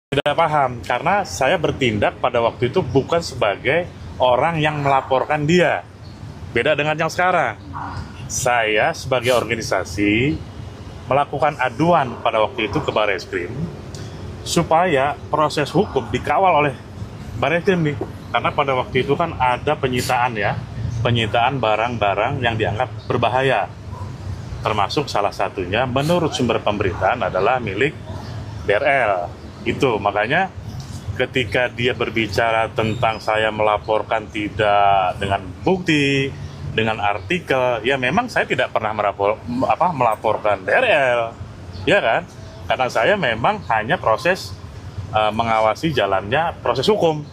Tidak paham, karena saya bertindak pada waktu itu bukan sebagai orang yang melaporkan dia. Beda dengan yang sekarang. Saya sebagai organisasi melakukan aduan pada waktu itu ke Barreskrim supaya proses hukum dikawal oleh Barreskrim nih. Karena pada waktu itu kan ada penyitaan ya, penyitaan barang-barang yang dianggap berbahaya. Termasuk salah satunya menurut sumber pemberitaan adalah milik DRL. Itu makanya ketika dia berbicara tentang saya melaporkan tidak dengan bukti, dengan artikel, ya memang saya tidak pernah melaporkan DRL, ya kan? Karena saya memang hanya proses mengawasi jalannya proses hukum.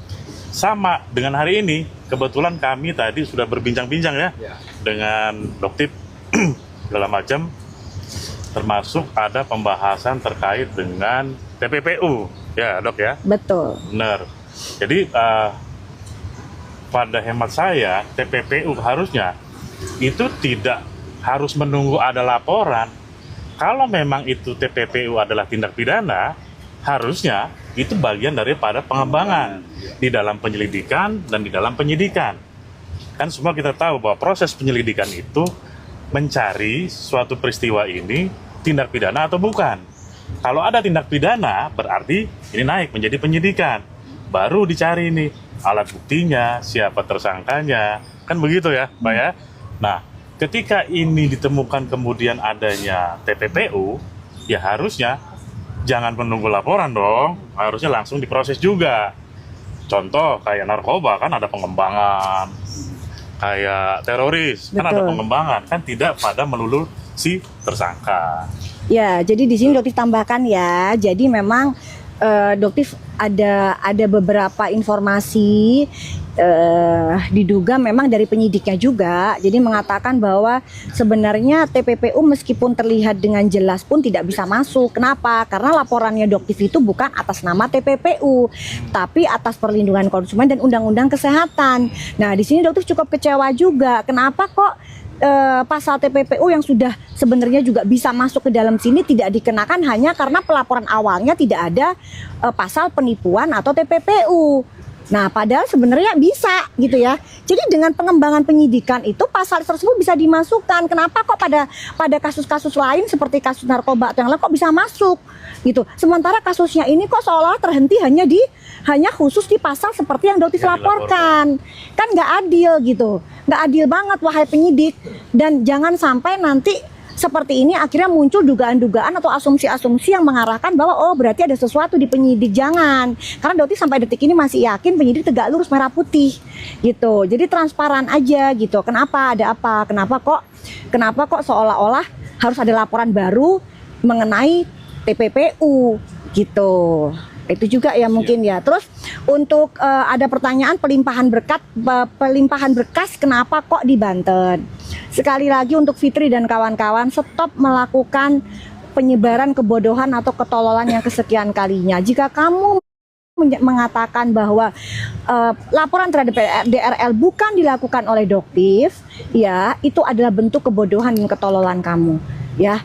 Sama dengan hari ini, kebetulan kami tadi sudah berbincang-bincang ya dengan Doktif segala macam, termasuk ada pembahasan terkait dengan TPPU, ya dok ya? Betul. Benar. Jadi pada hemat saya TPPU harusnya itu tidak harus menunggu ada laporan. Kalau memang itu TPPU adalah tindak pidana, harusnya itu bagian daripada pengembangan di dalam penyelidikan dan di dalam penyidikan. Kan semua kita tahu bahwa proses penyelidikan itu mencari suatu peristiwa ini tindak pidana atau bukan. Kalau ada tindak pidana, berarti ini naik menjadi penyidikan. Baru dicari nih alat buktinya, siapa tersangkanya, kan begitu ya, Pak ya. Nah, ketika ini ditemukan kemudian adanya TPPU, ya harusnya jangan menunggu laporan dong, harusnya langsung diproses juga. Contoh kayak narkoba kan ada pengembangan, kayak teroris kan ada Betul. pengembangan, kan tidak pada melulu si tersangka. Ya, jadi di sini Doktif tambahkan ya. Jadi memang Doktif ada beberapa informasi diduga memang dari penyidiknya juga. Jadi mengatakan bahwa sebenarnya TPPU meskipun terlihat dengan jelas pun tidak bisa masuk. Kenapa? Karena laporannya Doktif itu bukan atas nama TPPU, tapi atas perlindungan konsumen dan undang-undang kesehatan. Nah, di sini Doktif cukup kecewa juga. Kenapa kok pasal TPPU yang sudah sebenarnya juga bisa masuk ke dalam sini tidak dikenakan hanya karena pelaporan awalnya tidak ada pasal penipuan atau TPPU. Nah, padahal sebenarnya bisa gitu ya. Jadi dengan pengembangan penyidikan itu pasal tersebut bisa dimasukkan. Kenapa kok pada kasus-kasus lain seperti kasus narkoba atau yang lain kok bisa masuk gitu. Sementara kasusnya ini kok seolah terhenti hanya khusus di pasal seperti yang Doktif laporkan. Kan nggak adil gitu. Nggak adil banget wahai penyidik. Dan jangan sampai nanti seperti ini akhirnya muncul dugaan-dugaan atau asumsi-asumsi yang mengarahkan bahwa oh berarti ada sesuatu di penyidik. Jangan, karena Doktif sampai detik ini masih yakin penyidik tegak lurus merah putih gitu. Jadi transparan aja gitu. Kenapa ada apa? Kenapa kok seolah-olah harus ada laporan baru mengenai TPPU gitu. Itu juga ya mungkin ya. Terus untuk ada pertanyaan pelimpahan berkas kenapa kok di Banten? Sekali lagi untuk Fitri dan kawan-kawan, stop melakukan penyebaran kebodohan atau ketololan yang kesekian kalinya. Jika kamu mengatakan bahwa laporan terhadap DRL bukan dilakukan oleh Doktif, ya itu adalah bentuk kebodohan dan ketololan kamu. Ya,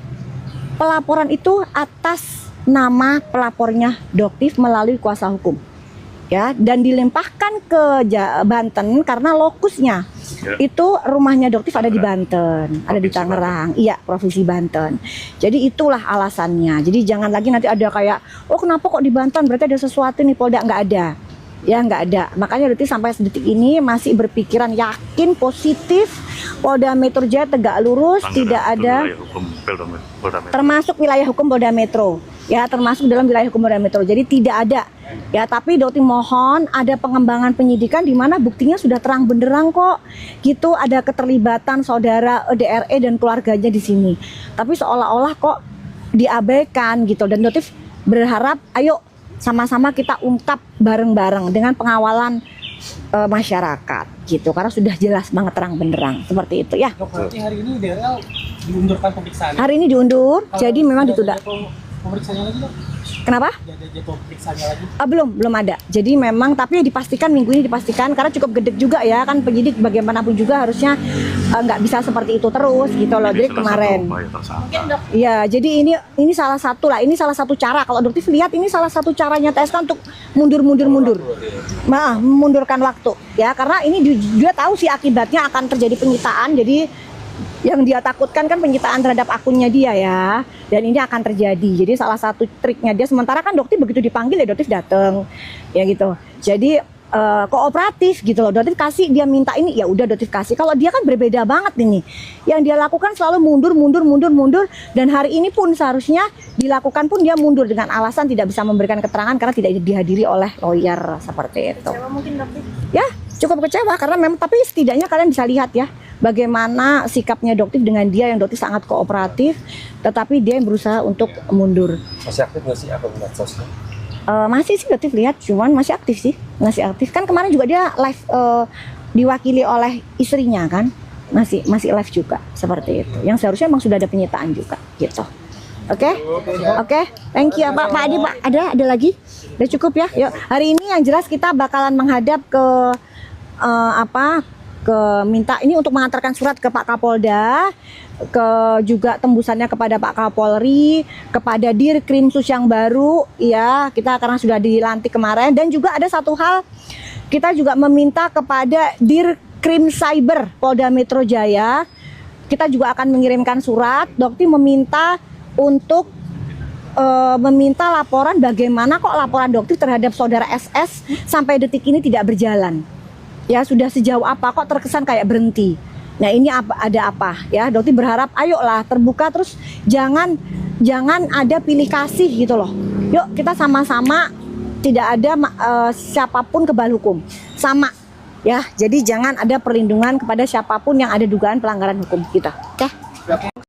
pelaporan itu atas nama pelapornya Doktif melalui kuasa hukum. Ya, dan dilimpahkan ke Banten karena lokusnya itu rumahnya Doktif ada di Banten, ada di Tangerang, iya provinsi Banten. Jadi itulah alasannya. Jadi jangan lagi nanti ada kayak, oh kenapa kok di Banten? Berarti ada sesuatu nih Polda, nggak ada. Ya nggak ada. Makanya Doktif sampai sedetik ini masih berpikiran yakin positif Polda Metro Jaya tegak lurus, tidak ada termasuk wilayah hukum Polda Metro. Ya, termasuk dalam wilayah hukum Polda Metro. Jadi tidak ada. Ya, tapi Doktif mohon ada pengembangan penyidikan di mana buktinya sudah terang benderang kok. Gitu ada keterlibatan saudara DRE dan keluarganya di sini. Tapi seolah-olah kok diabaikan gitu. Dan Doktif berharap ayo sama-sama kita ungkap bareng-bareng dengan pengawalan masyarakat gitu. Karena sudah jelas banget terang benderang seperti itu ya. Dok, berarti hari ini DRL diundurkan pemeriksaan. Hari ini diundur. Jadi memang ditunda. Pemeriksaannya lagi dok? Kenapa? Belum ada. Jadi memang tapi dipastikan minggu ini dipastikan karena cukup gede juga ya kan penyidik bagaimanapun juga harusnya nggak bisa seperti itu terus gitu loh. Jadi kemarin. Iya, jadi ini salah satu lah. Ini salah satu cara kalau dokter lihat ini salah satu caranya TSK untuk mundur. Memundurkan waktu ya karena ini dia tahu sih akibatnya akan terjadi penyitaan. Jadi yang dia takutkan kan penyitaan terhadap akunnya dia ya, dan ini akan terjadi. Jadi salah satu triknya dia, sementara kan dokter begitu dipanggil ya dokter datang ya gitu. Jadi kooperatif gitu loh. Dokter kasih, dia minta ini ya udah dokter kasih. Kalau dia kan berbeda banget ini. Yang dia lakukan selalu mundur dan hari ini pun seharusnya dilakukan pun dia mundur dengan alasan tidak bisa memberikan keterangan karena tidak dihadiri oleh lawyer seperti itu. Kecewa mungkin dokter? Ya, cukup kecewa karena memang tapi setidaknya kalian bisa lihat ya bagaimana sikapnya dokter dengan dia yang dokter sangat kooperatif, tetapi dia yang berusaha untuk mundur. Masih aktif nggak sih akun medsosnya? Masih sih dokter lihat, cuman masih aktif sih, masih aktif kan kemarin juga dia live diwakili oleh istrinya kan, masih live juga seperti itu. Yang seharusnya memang sudah ada penyitaan juga gitu. Oke, thank you Pak Adi Pak. Ada lagi? Udah cukup ya. Yuk hari ini yang jelas kita bakalan menghadap ke minta ini untuk mengantarkan surat ke Pak Kapolda, ke juga tembusannya kepada Pak Kapolri, kepada Dirkrimsus yang baru ya, kita karena sudah dilantik kemarin, dan juga ada satu hal kita juga meminta kepada Dirkrim Cyber Polda Metro Jaya. Kita juga akan mengirimkan surat. Dokter meminta untuk meminta laporan bagaimana kok laporan dokter terhadap saudara SS sampai detik ini tidak berjalan. Ya sudah sejauh apa kok terkesan kayak berhenti. Nah ini ada apa ya, dokter berharap ayolah terbuka, terus jangan ada pilih kasih gitu loh. Yuk kita sama-sama tidak ada siapapun kebal hukum sama ya, jadi jangan ada perlindungan kepada siapapun yang ada dugaan pelanggaran hukum kita. Oke.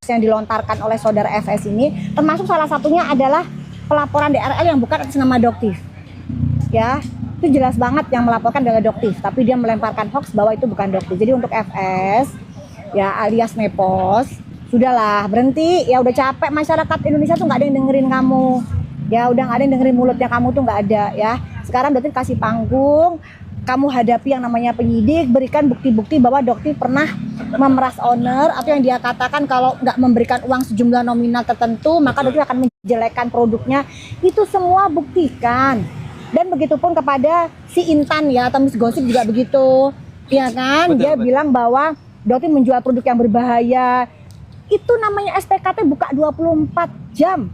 Yang dilontarkan oleh saudara FS ini termasuk salah satunya adalah pelaporan DRL yang bukan atas nama dokter ya. Itu jelas banget yang melaporkan adalah dokter, tapi dia melemparkan hoax bahwa itu bukan dokter. Jadi untuk FS ya alias Nepos, sudahlah berhenti ya, udah capek masyarakat Indonesia tuh nggak ada yang dengerin kamu ya, udah nggak ada yang dengerin mulutnya kamu tuh nggak ada ya. Sekarang dokter kasih panggung, kamu hadapi yang namanya penyidik, berikan bukti-bukti bahwa dokter pernah memeras owner atau yang dia katakan kalau nggak memberikan uang sejumlah nominal tertentu maka dokter akan menjelekkan produknya. Itu semua buktikan. Dan begitupun kepada si Intan ya, atau Miss Gosip juga begitu, ya kan? Betul, dia bilang bahwa dokter menjual produk yang berbahaya. Itu namanya SPKT buka 24 jam,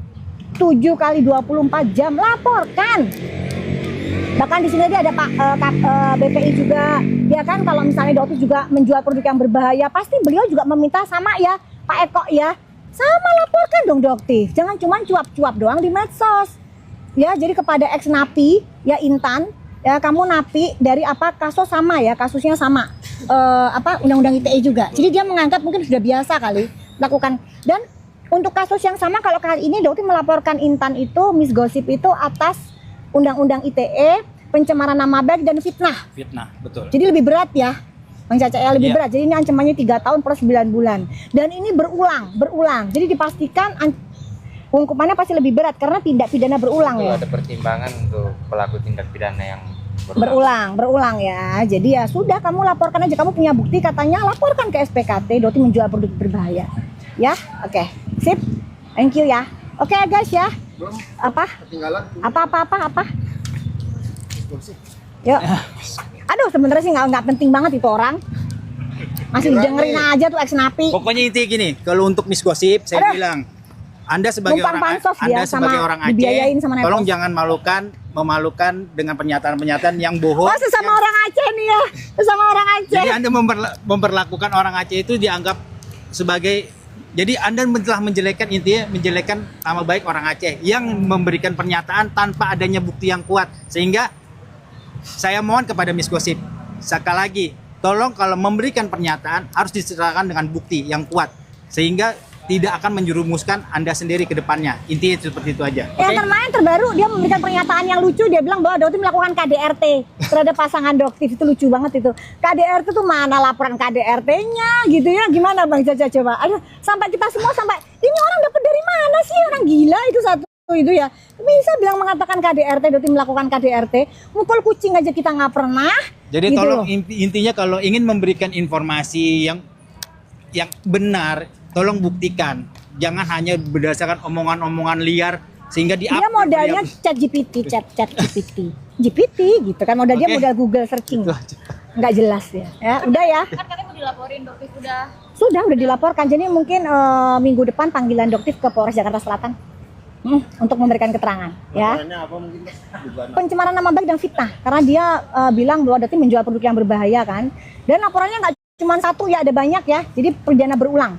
7 kali 24 jam, laporkan. Bahkan di sini dia ada Pak BPI juga, ya kan? Kalau misalnya dokter juga menjual produk yang berbahaya, pasti beliau juga meminta sama ya, Pak Eko ya, sama laporkan dong dokter. Jangan cuma cuap-cuap doang di medsos. Ya, jadi kepada ex napi ya Intan, ya kamu napi dari apa kasus sama ya, kasusnya sama undang-undang ITE juga. Jadi dia menganggap mungkin sudah biasa kali lakukan. Dan untuk kasus yang sama kalau kali ini dokter melaporkan Intan itu, Miss Gosip itu atas undang-undang ITE, pencemaran nama baik dan fitnah. Fitnah, betul. Jadi lebih berat ya, Bang Caca ya, lebih berat. Jadi ini ancamannya 3 tahun plus 9 bulan. Dan ini berulang. Jadi dipastikan hukumannya pasti lebih berat karena tindak pidana berulang ya. Ada pertimbangan untuk pelaku tindak pidana yang berulang ya. Jadi ya sudah, kamu laporkan aja, kamu punya bukti katanya, laporkan ke SPKT dokter menjual produk berbahaya. Ya, oke. Sip. Thank you ya. Oke guys ya. Apa? Apa? Yuk. Aduh, sebenarnya sih nggak penting banget itu orang. Masih dengerin aja tuh ex napi. Pokoknya intinya gini, kalau untuk Miss Gosip saya bilang, Anda sebagai orang Aceh, tolong jangan memalukan dengan pernyataan-pernyataan yang bohong. Oh, sesama orang Aceh nih ya, sesama orang Aceh. Jadi Anda memperlakukan orang Aceh itu dianggap sebagai, jadi Anda telah menjelekkan nama baik orang Aceh yang memberikan pernyataan tanpa adanya bukti yang kuat. Sehingga saya mohon kepada Miss Gosip, sekali lagi, tolong kalau memberikan pernyataan harus disertakan dengan bukti yang kuat, sehingga tidak akan menjerumuskan Anda sendiri ke depannya. Intinya seperti itu aja. Yang terbaru dia memberikan pernyataan yang lucu, dia bilang bahwa dokter melakukan KDRT terhadap pasangan dokter. Itu lucu banget itu. KDRT tuh mana laporan KDRT-nya gitu ya. Gimana Bang Caca coba? Aduh, sampai kita semua ini orang dapat dari mana sih, orang gila itu satu. itu ya. Bisa bilang mengatakan KDRT, Doti melakukan KDRT, mukul kucing aja kita nggak pernah. Jadi gitu tolong loh. intinya kalau ingin memberikan informasi yang benar, tolong buktikan. Jangan hanya berdasarkan omongan-omongan liar sehingga Dia modalnya chat GPT, chat GPT gitu kan, modal dia Oke. modal Google searching. Itu aja. Nggak jelas ya. Udah ya. Kan katanya mau dilaporin Doktif udah. Sudah dilaporkan. Jadi mungkin minggu depan panggilan Doktif ke Polres Jakarta Selatan untuk memberikan keterangan. Ya. Apa mungkin Pencemaran nama baik dan fitnah. Karena dia bilang bahwa Doktif menjual produk yang berbahaya kan. Dan laporannya nggak cuma satu ya, ada banyak ya. Jadi pidana berulang.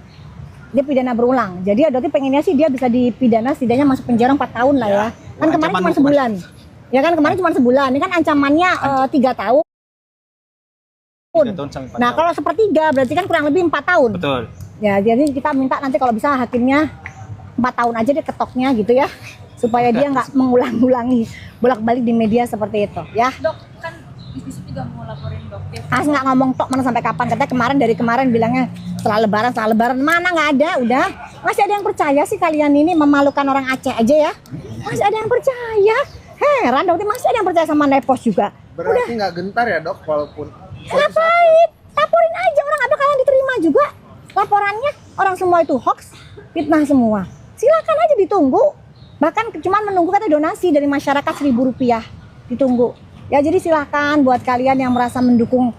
Dia pidana berulang. Jadi Doktif pengennya sih dia bisa dipidana setidaknya masuk penjara 4 tahun lah ya. Kan kemarin ancaman cuma hukuman. sebulan. Ya kan kemarin cuma sebulan. Ini kan ancamannya 3 tahun. 3 tahun sampai 4 Nah, tahun. kalau sepertiga berarti kan kurang lebih 4 tahun. Betul. Ya, jadi kita minta nanti kalau bisa hakimnya 4 tahun aja deh ketoknya gitu ya. Supaya dia nggak mengulang-ulangi bolak-balik di media seperti itu ya. Dok, kan bisnis juga mau laporin Doktif. Nggak ngomong tok mana sampai kapan. Katanya dari kemarin bilangnya setelah lebaran. Mana nggak ada, udah. Masih ada yang percaya sih kalian ini memalukan orang Aceh aja ya. Masih ada yang percaya. Heran dong, masih ada yang percaya sama Nepos juga. berarti nggak gentar ya dok walaupun Ngapain? Laporin aja, orang nggak bakalan diterima juga laporannya. Orang semua itu hoax, fitnah semua. Silakan aja ditunggu. Bahkan cuma menunggu kata donasi dari masyarakat Rp1.000 ditunggu. Ya jadi silakan buat kalian yang merasa mendukung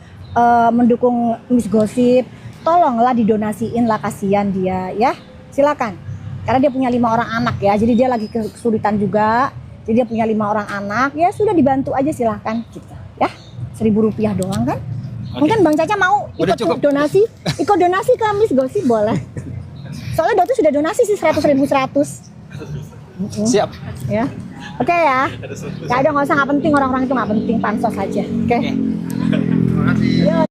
Miss Gosip, tolonglah didonasiin lah, kasihan dia ya. Silakan. Karena dia punya 5 orang anak ya. Jadi dia lagi kesulitan juga. Jadi dia punya 5 orang anak, ya sudah dibantu aja silakan gitu ya. Rp1.000 doang kan? Mungkin Bang Caca mau Udah ikut cukup. donasi ke Miss Gosip boleh. Soalnya Doti sudah donasi sih 100.100 Siap. ya. Oke ya. Nggak usah, nggak penting, orang-orang itu nggak penting, pansos aja. Oke. terima kasih. Yo.